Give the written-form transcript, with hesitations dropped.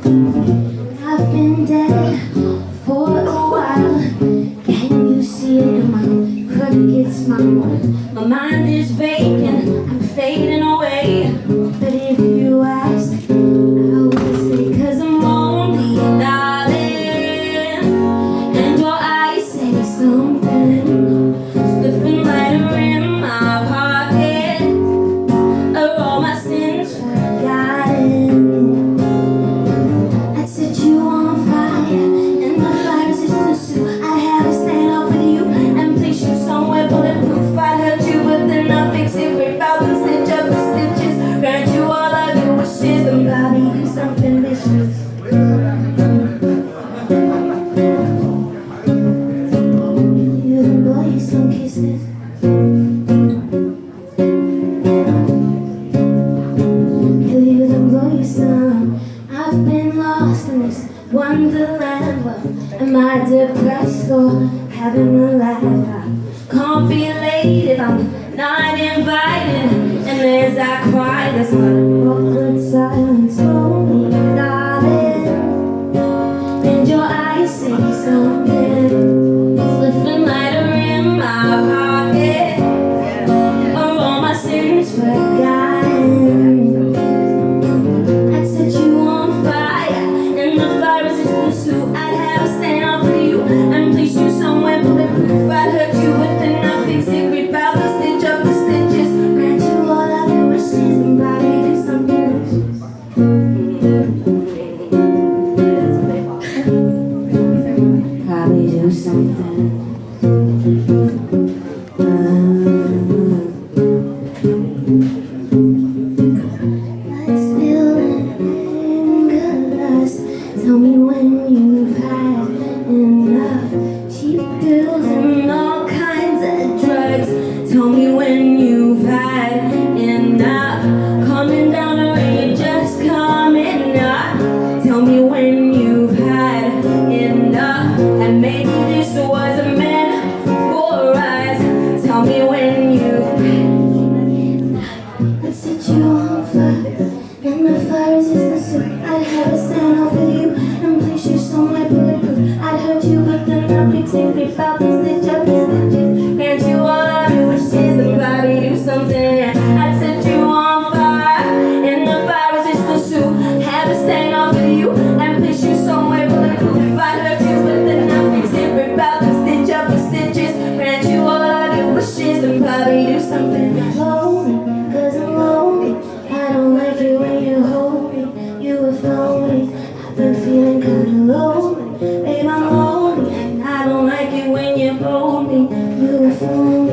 I've been dead for a while. Can you see it in my crooked smile? My mind is vacant, I'm fading away. But if you ask, I will say, 'cause I'm lonely, darling. And your eyes say something, slipping lighter in my pocket. Are all my sins forgotten? I'd set you on fire, and my fire is too. I'd have a stand off with you and place you somewhere bulletproof. I'd hurt you, but then I'll fix it. Rip out and stitch up the stitches. Grant you all of your wishes, and probably do something vicious. You can blow you some kisses. You can blow you some. I've been lost in this wonderland. Well, am I depressed or having a laugh? I can't be late if I'm not invited. And as I cry, there's one awkward silence for me, darling. And your eyes say something, slipping lighter in my pocket. Are all my sins forgotten? I'd set you on fire, and the fire is just pursuit. I'd have a stand off with you and place you somewhere bulletproof. I'd hurt you, but then I'll fix it. Rip out the stitch up the stitches. Grant you all of your wishes, and probably do something vicious. Probably do something. Let's spill anger lust. Tell me when you've had enough. Cheap pills and all kinds of drugs. Tell me when you've had enough. Coming down the rain, just coming up. Tell me when you've had enough. And maybe this was a metaphor. Tell me when you've had enough. I'd set you on fire, and the fire is the soup. I'd have a stand off with you and place you somewhere bulletproof. I'd hurt you, but then I'll fix it. Rip out the stitch up the stitches. Grant you all of your wishes, and probably do something. I'd set you on fire, and the fire is the soup. Have a stand off with you and place you somewhere bulletproof. I'd hurt you, but then I'll fix it. Rip out the stitch up the stitches. Grant you all of your wishes, and probably do something. Lonely, 'cause I'm lonely. I don't like it when you hold me. You were phony. I've been feeling kinda lonely. Babe, I'm lonely, and I don't like it when you hold me. You were phony.